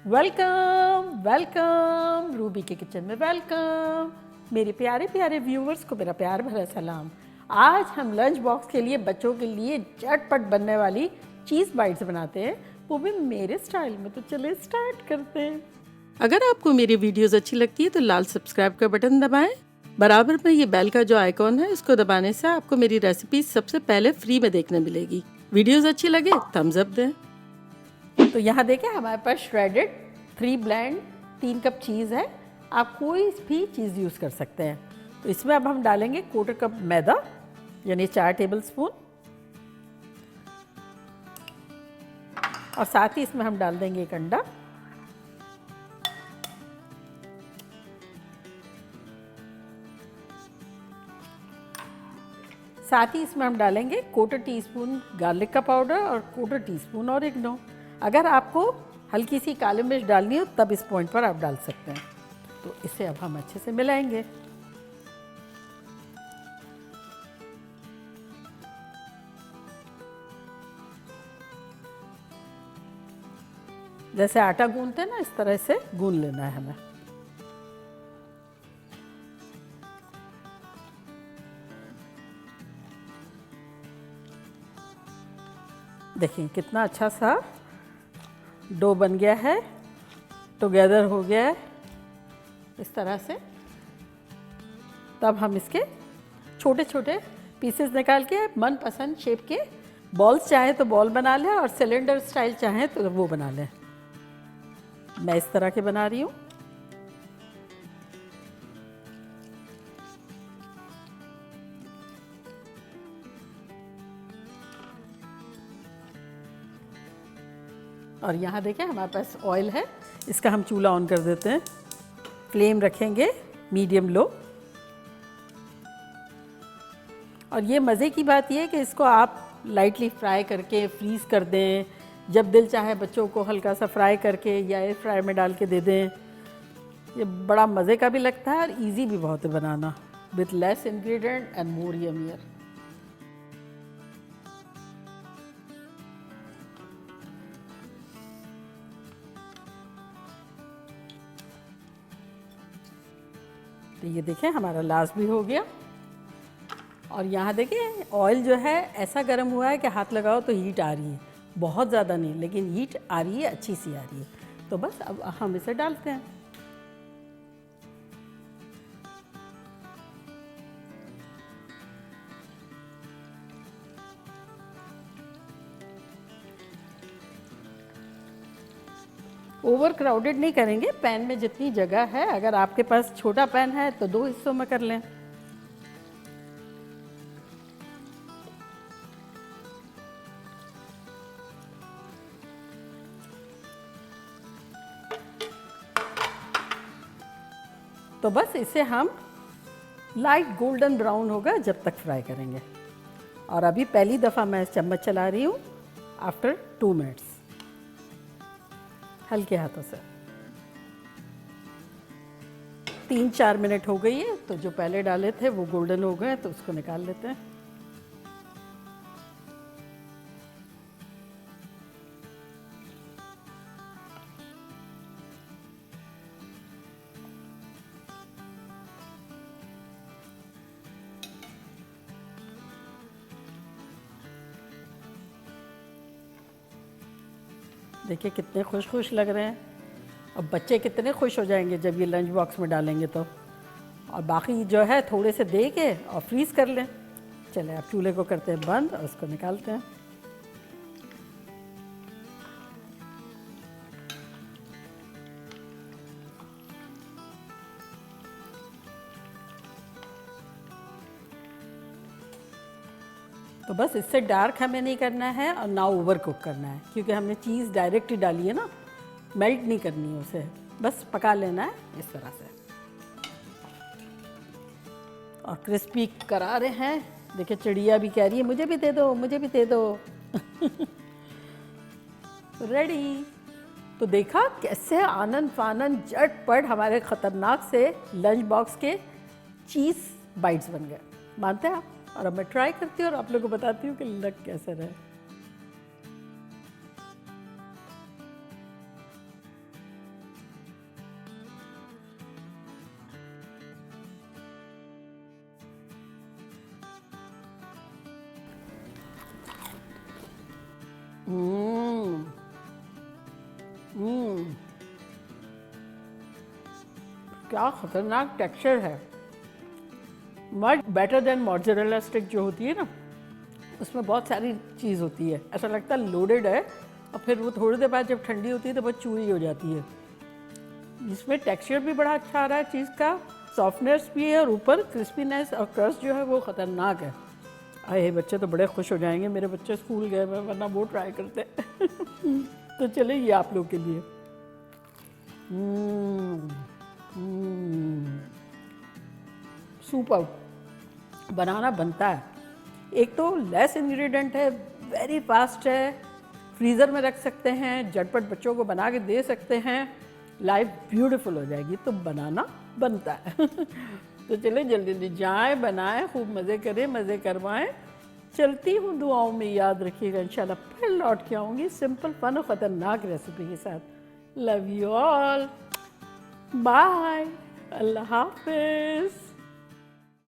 Welcome welcome Ruby के kitchen में welcome. मेरे प्यारे प्यारे व्यूवर्स को मेरा प्यार भरा सलाम। आज हम लंच बॉक्स के लिए बच्चों के लिए झटपट बनने वाली चीज़ बाइट्स बनाते हैं, वो भी मेरे स्टाइल में। तो चलिए स्टार्ट करते हैं। अगर आपको मेरी वीडियोस अच्छी लगती है तो लाल सब्सक्राइब का बटन दबाएं। बराबर में ये बेल का जो आइकॉन है इसको दबाने से आपको मेरी रेसिपी सबसे पहले फ्री में देखने मिलेगी। वीडियोस अच्छी लगे थम्स अप दें। तो यहाँ देखें हमारे पास श्रेडेड 3 ब्लेंड 3 कप चीज़ है। आप कोई भी चीज़ यूज़ कर सकते हैं। तो इसमें अब हम डालेंगे 1/4 कप मैदा यानी 4 टेबल स्पून, और साथ ही इसमें हम डाल देंगे 1 अंडा। साथ ही इसमें हम डालेंगे 1/4 टीस्पून गार्लिक का पाउडर और 1/4 टीस्पून ऑरिगेनो। अगर आपको हल्की सी काली मिर्च डालनी हो तब इस पॉइंट पर आप डाल सकते हैं। तो इसे अब हम अच्छे से मिलाएंगे। जैसे आटा गूंथते हैं ना, इस तरह से गूंथ लेना है हमें। देखिए कितना अच्छा सा डो बन गया है, टुगेदर हो गया है इस तरह से। तब हम इसके छोटे छोटे पीसेस निकाल के मनपसंद शेप के बॉल्स चाहें तो बॉल बना लें और सिलेंडर स्टाइल चाहें तो वो बना लें। मैं इस तरह के बना रही हूँ। और यहाँ देखें हमारे पास ऑयल है, इसका हम चूल्हा ऑन कर देते हैं। फ्लेम रखेंगे मीडियम लो। और ये मज़े की बात ये है कि इसको आप लाइटली फ्राई करके फ्रीज़ कर दें। जब दिल चाहे बच्चों को हल्का सा फ्राई करके या एयर फ्राई में डाल के दे दें। ये बड़ा मज़े का भी लगता है और इजी भी बहुत है बनाना, with less ingredient and more yummier. तो ये देखें हमारा लास्ट भी हो गया। और यहाँ देखें ऑयल जो है ऐसा गर्म हुआ है कि हाथ लगाओ तो हीट आ रही है, बहुत ज़्यादा नहीं लेकिन हीट आ रही है, अच्छी सी आ रही है। तो बस अब हम इसे डालते हैं। ओवर क्राउडेड नहीं करेंगे, पैन में जितनी जगह है। अगर आपके पास छोटा पैन है तो 2 हिस्सों में कर लें। तो बस इसे हम लाइट गोल्डन ब्राउन होगा जब तक फ्राई करेंगे। और अभी पहली दफ़ा मैं चम्मच चला रही हूँ आफ्टर 2 मिनट्स, हल्के हाथों से। 3-4 मिनट हो गई है, तो जो पहले डाले थे वो गोल्डन हो गए, तो उसको निकाल लेते हैं। देखिए कितने खुश खुश लग रहे हैं। अब बच्चे कितने खुश हो जाएंगे जब ये लंच बॉक्स में डालेंगे तो। और बाकी जो है थोड़े से दे के और फ्रीज़ कर लें। चले अब चूल्हे को करते हैं बंद और उसको निकालते हैं। तो बस इससे डार्क हमें नहीं करना है और ना ओवर कुक करना है, क्योंकि हमने चीज़ डायरेक्ट ही डाली है ना, मेल्ट नहीं करनी है उसे, बस पका लेना है इस तरह से। और क्रिस्पी करा रहे हैं। देखिए चिड़िया भी कह रही है मुझे भी दे दो, मुझे भी दे दो। रेडी। तो देखा कैसे आनंद फानंद झटपट हमारे ख़तरनाक से लंच बॉक्स के चीज़ बाइट्स बन गए। मानते हैं आप? और अब मैं ट्राई करती हूँ और आप लोगों को बताती हूँ कि लग कैसे रहे। हम्म हम्म क्या खतरनाक टेक्सचर है। Much better than mozzarella stick जो होती है ना, उसमें बहुत सारी चीज़ होती है, ऐसा लगता है लोडेड है, और फिर वो थोड़ी देर बाद जब ठंडी होती है तो बहुत चूरी हो जाती है। इसमें टेक्सचर भी बड़ा अच्छा आ रहा है चीज़ का, सॉफ्टनेस भी है, और ऊपर क्रिस्पीनेस और क्रस्ट जो है वो ख़तरनाक है। अरे बच्चे तो बड़े खुश हो जाएंगे, मेरे बच्चे स्कूल गए हुए वरना वो ट्राई करते तो चले ये आप लोग के लिए। सुपर बनाना बनता है। एक तो लेस इंग्रेडिएंट है, वेरी फास्ट है, फ्रीज़र में रख सकते हैं, झटपट बच्चों को बना के दे सकते हैं, लाइफ ब्यूटीफुल हो जाएगी। तो बनाना बनता है तो चले जल्दी जल्दी जाएं, बनाएं, खूब मज़े करें, मज़े करवाएं। चलती हूँ, दुआओं में याद रखिएगा, इंशाल्लाह फिर लौट के आऊँगी सिंपल फन और ख़तरनाक रेसिपी के साथ। लव यू ऑल, बाय, अल्लाह हाफिज़।